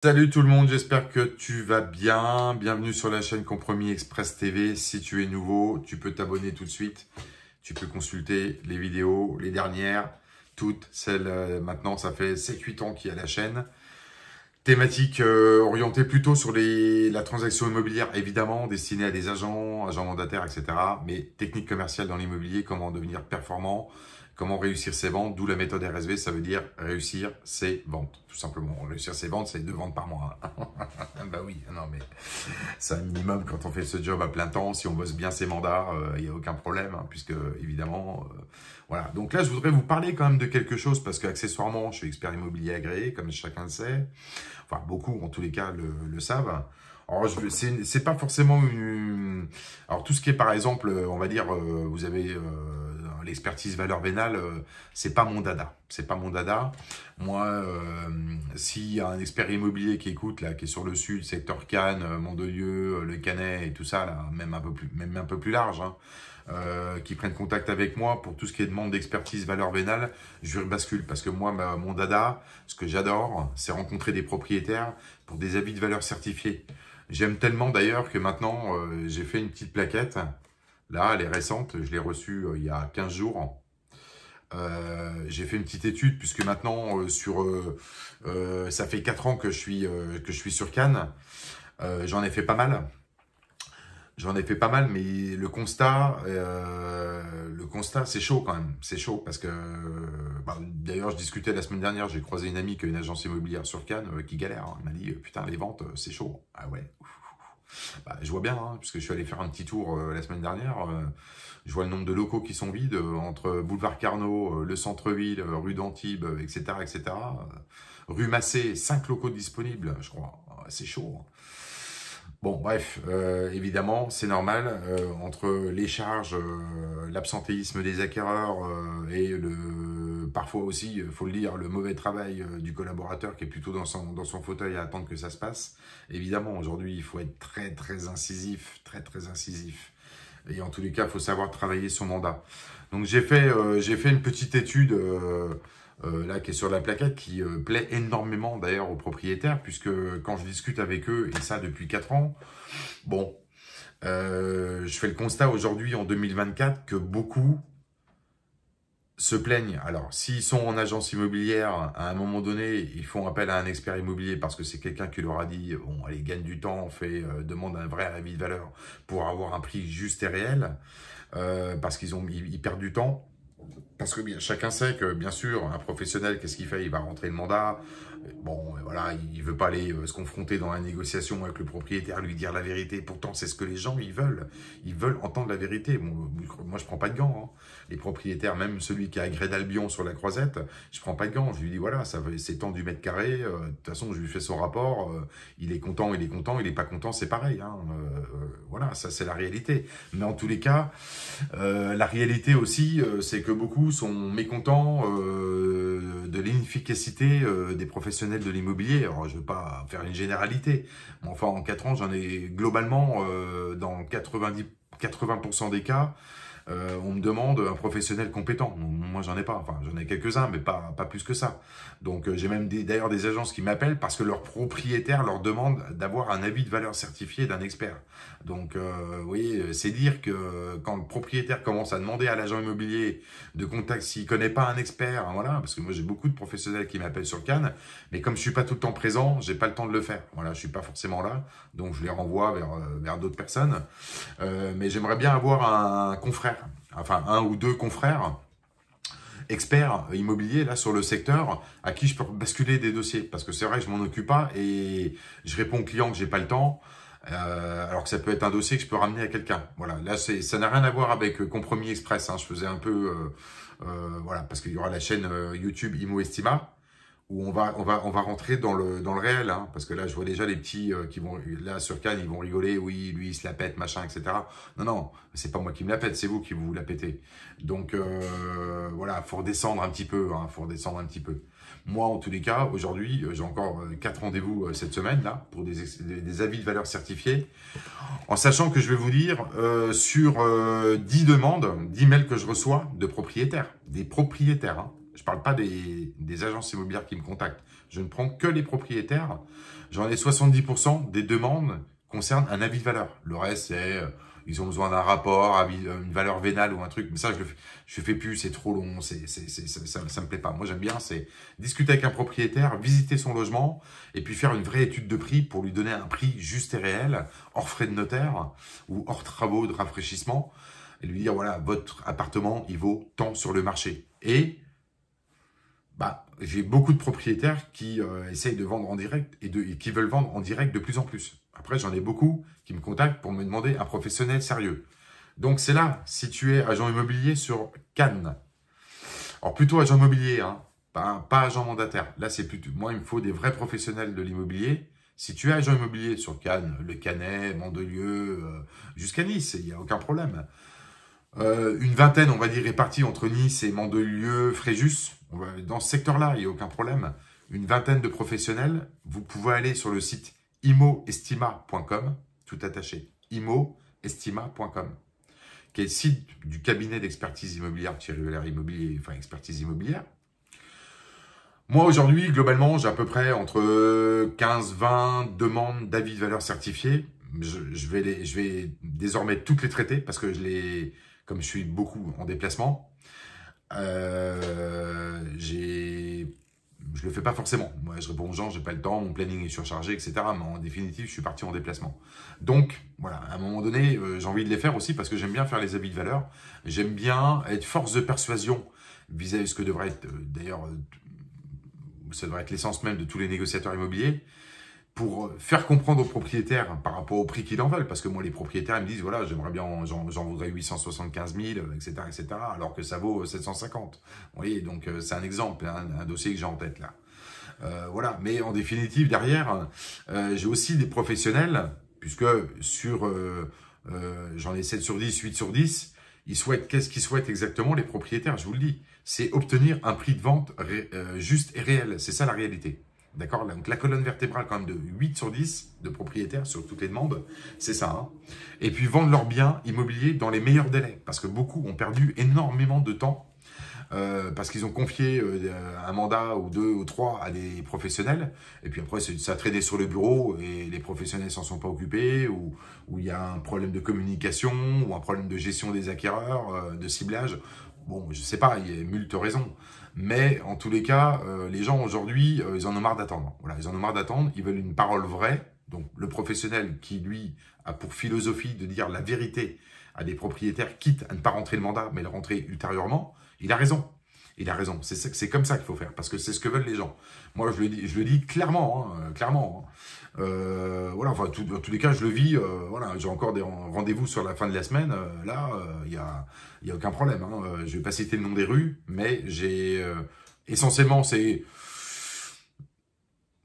Salut tout le monde, j'espère que tu vas bien. Bienvenue sur la chaîne Compromis Express TV. Si tu es nouveau, tu peux t'abonner tout de suite. Tu peux consulter les vidéos, les dernières, toutes celles maintenant, ça fait 7-8 ans qu'il y a la chaîne. Thématique orientée plutôt sur la transaction immobilière, évidemment, destinée à des agents mandataires, etc. Mais technique commerciale dans l'immobilier, comment devenir performant, comment réussir ses ventes, d'où la méthode RSV, ça veut dire réussir ses ventes, tout simplement. Réussir ses ventes, c'est 2 ventes par mois. Bah oui, non mais c'est un minimum quand on fait ce job à plein temps. Si on bosse bien ses mandats, il n'y a aucun problème, hein, puisque évidemment, voilà. Donc là, je voudrais vous parler quand même de quelque chose, parce qu'accessoirement, je suis expert immobilier agréé, comme chacun le sait. Enfin, beaucoup, en tous les cas, le savent. Alors, c'est pas forcément une... Alors, tout ce qui est, par exemple, on va dire, vous avez l'expertise valeur vénale, c'est pas mon dada. C'est pas mon dada. Moi, s'il y a un expert immobilier qui écoute, là, qui est sur le sud, secteur Cannes, Mandelieu, Le Canet et tout ça, là, même un peu plus large, hein, qui prennent contact avec moi pour tout ce qui est demande d'expertise valeur vénale, je bascule. Parce que moi, mon dada, ce que j'adore, c'est rencontrer des propriétaires pour des avis de valeur certifiés. J'aime tellement d'ailleurs que maintenant, j'ai fait une petite plaquette. Là, elle est récente, je l'ai reçue il y a 15 jours. J'ai fait une petite étude puisque maintenant, ça fait 4 ans que je suis sur Cannes. J'en ai fait pas mal. J'en ai fait pas mal, mais le constat, c'est chaud quand même. C'est chaud parce que, d'ailleurs, je discutais la semaine dernière, j'ai croisé une amie qui a une agence immobilière sur Cannes qui galère, hein. Elle m'a dit, putain, les ventes, c'est chaud. Ah ouais. Je vois bien, hein, puisque je suis allé faire un petit tour la semaine dernière. Je vois le nombre de locaux qui sont vides entre Boulevard Carnot, le centre-ville, rue d'Antibes, etc., etc. Rue Massé, 5 locaux disponibles, je crois. C'est chaud, hein. Bon, bref, évidemment, c'est normal, entre les charges, l'absentéisme des acquéreurs et parfois aussi, il faut le dire, le mauvais travail du collaborateur qui est plutôt dans son fauteuil à attendre que ça se passe. Évidemment, aujourd'hui, il faut être très, très incisif, très, très incisif. Et en tous les cas, il faut savoir travailler son mandat. Donc, j'ai fait une petite étude là qui est sur la plaquette, qui plaît énormément d'ailleurs aux propriétaires, puisque quand je discute avec eux, et ça depuis 4 ans, bon, je fais le constat aujourd'hui en 2024 que beaucoup se plaignent. Alors, s'ils sont en agence immobilière, à un moment donné, ils font appel à un expert immobilier parce que c'est quelqu'un qui leur a dit, bon, allez, gagne du temps, demande un vrai avis de valeur pour avoir un prix juste et réel, parce ils perdent du temps. Parce que chacun sait que, bien sûr, un professionnel, qu'est-ce qu'il fait? Il va rentrer le mandat. Bon, voilà, il veut pas aller se confronter dans la négociation avec le propriétaire, lui dire la vérité. Pourtant, c'est ce que les gens, ils veulent. Ils veulent entendre la vérité. Bon, moi, je prends pas de gants, hein. Les propriétaires, même celui qui a Grès d'Albion sur la Croisette, je prends pas de gants. Je lui dis, voilà, c'est tant du mètre carré. De toute façon, je lui fais son rapport. Il est content, il est content. Il est pas content, c'est pareil, hein. Voilà, ça, c'est la réalité. Mais en tous les cas, la réalité aussi, c'est que beaucoup sont mécontents de l'inefficacité des professionnels de l'immobilier. Alors, je ne veux pas faire une généralité, mais enfin, en 4 ans, j'en ai globalement, dans 80% des cas, on me demande un professionnel compétent. Moi, j'en ai pas. Enfin, j'en ai quelques-uns, mais pas plus que ça. Donc, j'ai même d'ailleurs des agences qui m'appellent parce que leur propriétaire leur demande d'avoir un avis de valeur certifié d'un expert. Donc, vous voyez, c'est dire que quand le propriétaire commence à demander à l'agent immobilier de contact s'il connaît pas un expert, hein, voilà, parce que moi, j'ai beaucoup de professionnels qui m'appellent sur Cannes, mais comme je suis pas tout le temps présent, j'ai pas le temps de le faire. Voilà, je suis pas forcément là, donc je les renvoie vers d'autres personnes. Mais j'aimerais bien avoir un confrère, enfin 1 ou 2 confrères experts immobiliers là sur le secteur à qui je peux basculer des dossiers, parce que c'est vrai que je m'en occupe pas et je réponds aux clients que j'ai pas le temps, alors que ça peut être un dossier que je peux ramener à quelqu'un. Voilà, là ça n'a rien à voir avec Compromis Express, hein. Je faisais un peu voilà, parce qu'il y aura la chaîne YouTube Imo Estima, où on va rentrer dans le réel, hein, parce que là, je vois déjà les petits qui vont, là, sur Cannes, ils vont rigoler, oui, lui, il se la pète, machin, etc. Non, non, c'est pas moi qui me la pète, c'est vous qui vous la pétez. Donc, voilà, faut redescendre un petit peu, hein, faut redescendre un petit peu. Moi, en tous les cas, aujourd'hui, j'ai encore 4 rendez-vous cette semaine, là, pour des avis de valeur certifiés, en sachant que je vais vous dire, sur 10 demandes, 10 mails que je reçois de propriétaires, des propriétaires, hein. Je parle pas des agences immobilières qui me contactent. Je ne prends que les propriétaires. J'en ai 70% des demandes concernent un avis de valeur. Le reste, c'est ils ont besoin d'un rapport, une valeur vénale ou un truc. Mais ça, je fais plus, c'est trop long, ça me plaît pas. Moi, j'aime bien, c'est discuter avec un propriétaire, visiter son logement et puis faire une vraie étude de prix pour lui donner un prix juste et réel, hors frais de notaire ou hors travaux de rafraîchissement. Et lui dire, voilà, votre appartement, il vaut tant sur le marché. Et j'ai beaucoup de propriétaires qui essayent de vendre en direct et qui veulent vendre en direct de plus en plus. Après, j'en ai beaucoup qui me contactent pour me demander un professionnel sérieux. Donc, c'est là, si tu es agent immobilier sur Cannes. Alors, plutôt agent immobilier, hein, pas agent mandataire. Là, c'est plutôt, moi, il me faut des vrais professionnels de l'immobilier. Si tu es agent immobilier sur Cannes, Le Canet, Mandelieu, jusqu'à Nice, il n'y a aucun problème. Une vingtaine, on va dire, répartis entre Nice et Mandelieu, Fréjus. Dans ce secteur-là, il n'y a aucun problème. Une vingtaine de professionnels. Vous pouvez aller sur le site imoestima.com, tout attaché, imoestima.com, qui est le site du cabinet d'expertise immobilière, Thierry Veller Immobilier, enfin expertise immobilière. Moi, aujourd'hui, globalement, j'ai à peu près entre 15-20 demandes d'avis de valeur certifiés. Je vais désormais toutes les traiter parce que comme je suis beaucoup en déplacement, je le fais pas forcément. Moi, je réponds aux gens, j'ai pas le temps, mon planning est surchargé, etc. Mais en définitive, je suis parti en déplacement. Donc, voilà, à un moment donné, j'ai envie de les faire aussi parce que j'aime bien faire les avis de valeur. J'aime bien être force de persuasion vis-à-vis de ce que devrait être, d'ailleurs, ça devrait être l'essence même de tous les négociateurs immobiliers, pour faire comprendre aux propriétaires par rapport au prix qu'ils en veulent. Parce que moi, les propriétaires, ils me disent, voilà, j'aimerais bien, j'en voudrais 875 000, etc., etc., alors que ça vaut 750. Vous voyez, donc c'est un exemple, un dossier que j'ai en tête là. Voilà, mais en définitive, derrière, j'ai aussi des professionnels, puisque j'en ai 7 sur 10, 8 sur 10, qu'est-ce qu'ils souhaitent exactement les propriétaires, je vous le dis, c'est obtenir un prix de vente juste et réel, c'est ça la réalité. D'accord? Donc la colonne vertébrale quand même de 8 sur 10 de propriétaires sur toutes les demandes, c'est ça. Hein. Et puis vendre leurs biens immobiliers dans les meilleurs délais, parce que beaucoup ont perdu énormément de temps, parce qu'ils ont confié un mandat ou 2 ou 3 à des professionnels, et puis après ça a traîné sur le bureau, et les professionnels s'en sont pas occupés, ou il y a un problème de communication, ou un problème de gestion des acquéreurs, de ciblage. Bon, je sais pas, il y a moult raisons. Mais en tous les cas, les gens aujourd'hui, ils en ont marre d'attendre. Voilà, ils en ont marre d'attendre, ils veulent une parole vraie. Donc le professionnel qui, lui, a pour philosophie de dire la vérité à des propriétaires, quitte à ne pas rentrer le mandat, mais le rentrer ultérieurement, il a raison. Il a raison. C'est comme ça qu'il faut faire, parce que c'est ce que veulent les gens. Moi, je le dis clairement, hein, clairement. Hein. Voilà, enfin, dans tous les cas, je le vis. Voilà, j'ai encore des rendez-vous sur la fin de la semaine. Là, il y a aucun problème. Hein. Je vais pas citer le nom des rues, mais j'ai essentiellement, c'est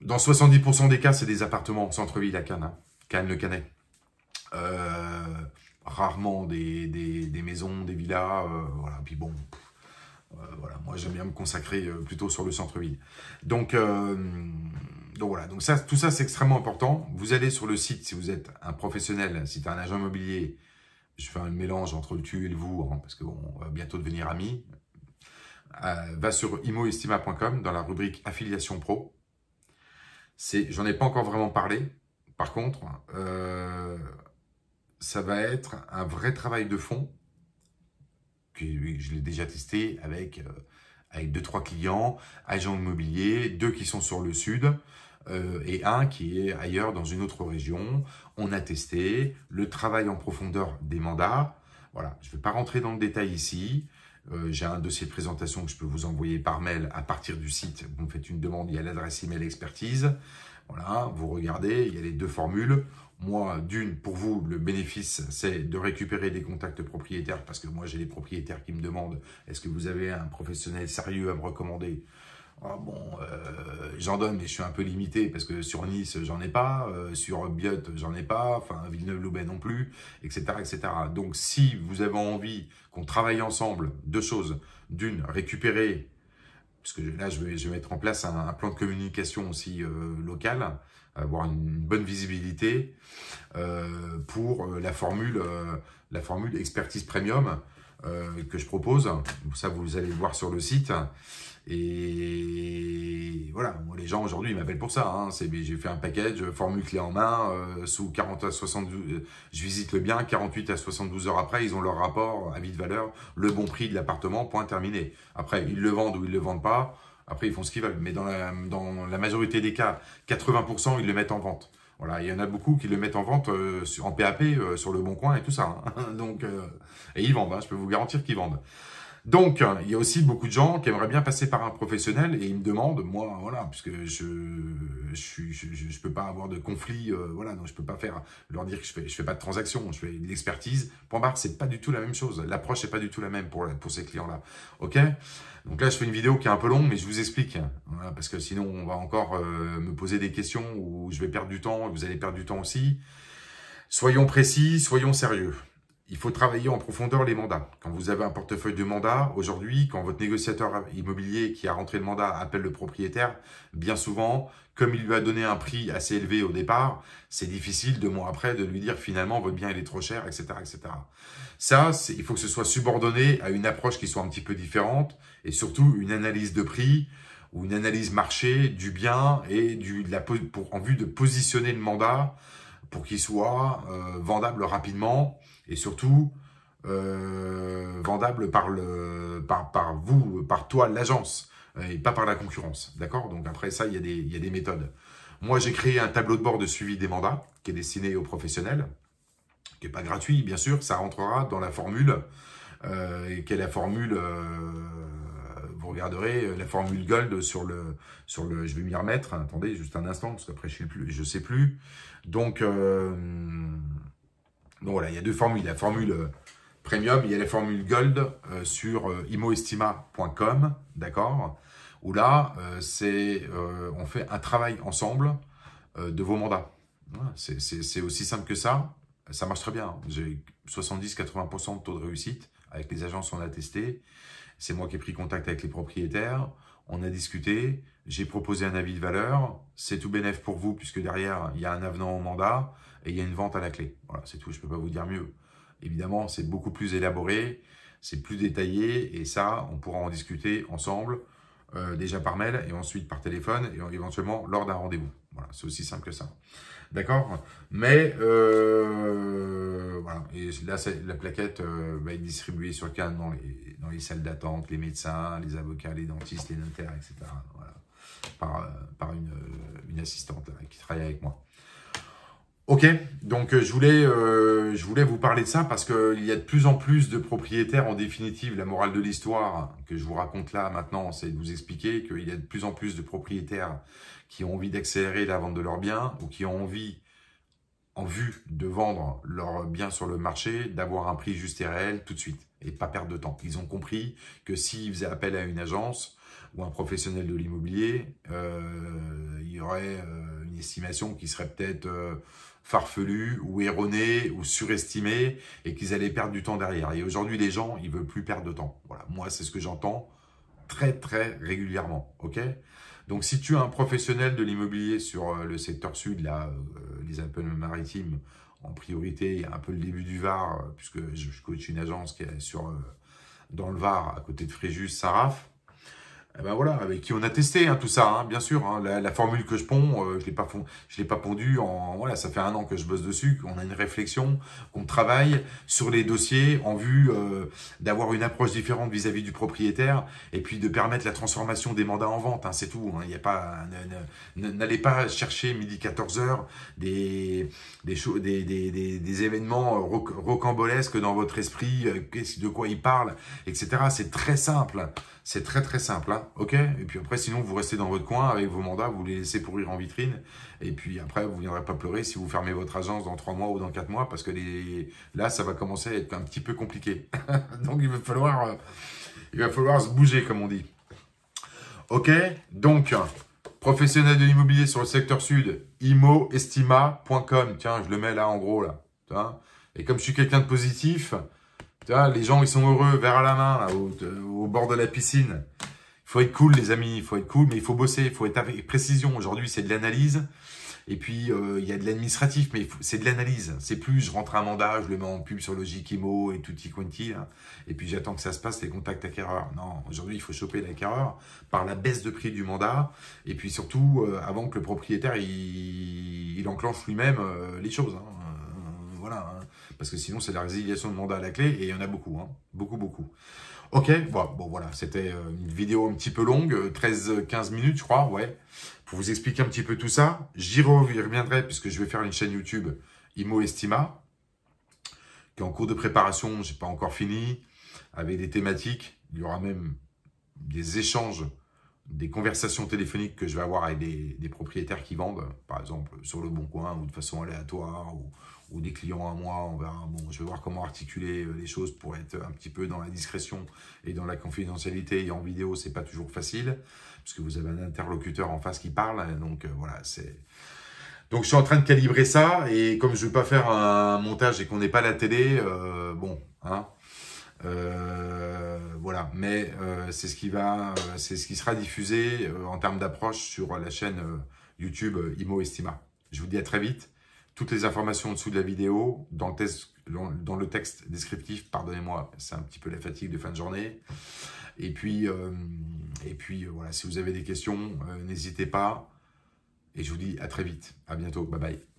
dans 70% des cas, c'est des appartements en centre-ville à Cannes, hein. Cannes, le Canet. Rarement des maisons, des villas. Voilà, puis bon. Voilà, moi j'aime bien me consacrer plutôt sur le centre-ville. Donc voilà, donc ça, tout ça c'est extrêmement important. Vous allez sur le site si vous êtes un professionnel, si tu es un agent immobilier, je fais un mélange entre le tu et le vous, hein, parce qu'on va bientôt devenir amis. Va sur imoestima.com dans la rubrique affiliation pro. J'en ai pas encore vraiment parlé. Par contre, ça va être un vrai travail de fond. Je l'ai déjà testé avec 2-3 clients, agents immobiliers, 2 qui sont sur le sud et un qui est ailleurs dans une autre région. On a testé le travail en profondeur des mandats. Voilà, je ne vais pas rentrer dans le détail ici. J'ai un dossier de présentation que je peux vous envoyer par mail à partir du site. Vous me faites une demande, il y a l'adresse email expertise. Voilà, vous regardez, il y a les 2 formules. Moi, pour vous, le bénéfice, c'est de récupérer des contacts propriétaires parce que moi, j'ai des propriétaires qui me demandent « Est-ce que vous avez un professionnel sérieux à me recommander ?» J'en donne, mais je suis un peu limité parce que sur Nice, j'en ai pas. Sur Biot, j'en ai pas. Enfin, Villeneuve-Loubet non plus, etc., etc. Donc, si vous avez envie qu'on travaille ensemble, 2 choses. D'une, récupérer, parce que là, je vais mettre en place un plan de communication aussi local, avoir une bonne visibilité pour la formule expertise premium. que je propose. Ça, vous allez le voir sur le site. Et voilà, moi, les gens aujourd'hui, ils m'appellent pour ça. Hein. J'ai fait un package, formule clé en main, sous 40 à 72, je visite le bien, 48 à 72 heures après, ils ont leur rapport, avis de valeur, le bon prix de l'appartement, point terminé. Après, ils le vendent ou ils le vendent pas. Après, ils font ce qu'ils veulent. Mais dans la majorité des cas, 80%, ils le mettent en vente. Voilà, il y en a beaucoup qui le mettent en vente en PAP, sur le Bon Coin et tout ça. Hein. Donc, et ils vendent, hein, je peux vous garantir qu'ils vendent. Donc, il y a aussi beaucoup de gens qui aimeraient bien passer par un professionnel et ils me demandent, moi, voilà, puisque je peux pas avoir de conflit, voilà, donc je peux pas leur dire que je fais pas de transaction, je fais de l'expertise. Point barre, c'est pas du tout la même chose. L'approche n'est pas du tout la même pour ces clients-là. Ok? Donc là, je fais une vidéo qui est un peu longue, mais je vous explique, voilà, parce que sinon, on va encore me poser des questions où je vais perdre du temps et vous allez perdre du temps aussi. Soyons précis, soyons sérieux. Il faut travailler en profondeur les mandats. Quand vous avez un portefeuille de mandats, aujourd'hui, quand votre négociateur immobilier qui a rentré le mandat appelle le propriétaire, bien souvent, comme il lui a donné un prix assez élevé au départ, c'est difficile 2 mois après de lui dire finalement votre bien il est trop cher, etc. etc. Ça, il faut que ce soit subordonné à une approche qui soit un petit peu différente et surtout une analyse de prix ou une analyse marché du bien et en vue de positionner le mandat pour qu'il soit vendable rapidement et surtout vendable par vous, par toi, l'agence, et pas par la concurrence. D'accord? Donc après ça, il y a des méthodes. Moi, j'ai créé un tableau de bord de suivi des mandats qui est destiné aux professionnels, qui n'est pas gratuit, bien sûr. Ça rentrera dans la formule, qui est la formule... vous regarderez la formule Gold sur le, je vais m'y remettre. Attendez juste un instant parce qu'après je sais plus. Donc voilà, il y a 2 formules. La formule Premium, il y a la formule Gold sur imoestima.com, d'accord. Où là, on fait un travail ensemble de vos mandats. Voilà, c'est aussi simple que ça. Ça marche très bien. J'ai 70-80% de taux de réussite. Avec les agences, on a testé. C'est moi qui ai pris contact avec les propriétaires. On a discuté. J'ai proposé un avis de valeur. C'est tout bénef pour vous puisque derrière, il y a un avenant au mandat et il y a une vente à la clé. Voilà, c'est tout. Je ne peux pas vous dire mieux. Évidemment, c'est beaucoup plus élaboré. C'est plus détaillé. Et ça, on pourra en discuter ensemble. Déjà par mail et ensuite par téléphone et éventuellement lors d'un rendez-vous. Voilà, c'est aussi simple que ça. D'accord? Mais voilà. Et là, la plaquette va être distribuée sur Cannes dans les salles d'attente, les médecins, les avocats, les dentistes, les notaires, etc. Voilà. Par une assistante là, qui travaille avec moi. Ok, donc je voulais vous parler de ça parce qu'il y a de plus en plus de propriétaires. En définitive, la morale de l'histoire que je vous raconte là maintenant, c'est de vous expliquer qu'il y a de plus en plus de propriétaires qui ont envie d'accélérer la vente de leurs biens ou qui ont envie, en vue de vendre leurs biens sur le marché, d'avoir un prix juste et réel tout de suite et pas perdre de temps. Ils ont compris que s'ils faisaient appel à une agence ou un professionnel de l'immobilier, il y aurait une estimation qui serait peut-être farfelue ou erronée ou surestimée et qu'ils allaient perdre du temps derrière. Et aujourd'hui, les gens, ils veulent plus perdre de temps. Voilà, moi, c'est ce que j'entends très, très régulièrement. Ok ? Donc, si tu es un professionnel de l'immobilier sur le secteur sud, là, les Alpes-Maritimes, en priorité, un peu le début du Var, puisque je coach une agence qui est dans le Var, à côté de Fréjus, Saraf. Eh ben voilà, avec qui on a testé tout ça, hein, bien sûr. Hein, la formule que je ponds, je l'ai pas pondue voilà, ça fait 1 an que je bosse dessus, qu'on a une réflexion, qu'on travaille sur les dossiers en vue d'avoir une approche différente vis-à-vis du propriétaire et puis de permettre la transformation des mandats en vente. Hein, c'est tout. Hein, y a pas, n'allez pas chercher midi 14h des événements rocambolesques dans votre esprit, de quoi ils parlent, etc. C'est très simple. C'est très très simple, hein, ok? Et puis après, sinon, vous restez dans votre coin avec vos mandats, vous les laissez pourrir en vitrine. Et puis après, vous ne viendrez pas pleurer si vous fermez votre agence dans 3 mois ou dans 4 mois, parce que là, ça va commencer à être un petit peu compliqué. Donc, il va falloir se bouger, comme on dit. Ok? Donc, professionnel de l'immobilier sur le secteur sud, imoestima.com. Tiens, je le mets là, en gros, là. Et comme je suis quelqu'un de positif... Les gens, ils sont heureux, verre à la main, là, au bord de la piscine. Il faut être cool, les amis, il faut être cool, mais il faut bosser, il faut être avec précision. Aujourd'hui, c'est de l'analyse. Et puis, il y a de l'administratif, mais c'est de l'analyse. C'est plus, je rentre un mandat, je le mets en pub sur Logic Imo et tutti quanti, là, et puis j'attends que ça se passe, les contacts acquéreurs. Non, aujourd'hui, il faut choper l'acquéreur par la baisse de prix du mandat, et puis surtout, avant que le propriétaire, il enclenche lui-même les choses. Hein. Voilà, hein. Parce que sinon, c'est la résiliation de mandat à la clé, et il y en a beaucoup, hein. Beaucoup, beaucoup. Ok, bon voilà, c'était une vidéo un petit peu longue, 13-15 minutes, je crois, ouais, pour vous expliquer un petit peu tout ça. J'y reviendrai, puisque je vais faire une chaîne YouTube Imo Estima, qui est en cours de préparation, j'ai pas encore fini, avec des thématiques. Il y aura même des échanges, des conversations téléphoniques que je vais avoir avec des propriétaires qui vendent, par exemple sur le Bon Coin, ou de façon aléatoire, ou des clients à moi, on verra. Bon, je vais voir comment articuler les choses pour être un petit peu dans la discrétion et dans la confidentialité. Et en vidéo, c'est pas toujours facile, parce que vous avez un interlocuteur en face qui parle. Donc voilà, c'est... Donc je suis en train de calibrer ça, et comme je veux pas faire un montage et qu'on n'est pas à la télé, bon, hein, voilà. Mais c'est ce qui sera diffusé en termes d'approche sur la chaîne YouTube Imo Estima. Je vous dis à très vite. Toutes les informations en dessous de la vidéo, dans le texte descriptif, pardonnez-moi, c'est un petit peu la fatigue de fin de journée. Et puis voilà, si vous avez des questions, n'hésitez pas. Et je vous dis à très vite. À bientôt. Bye bye.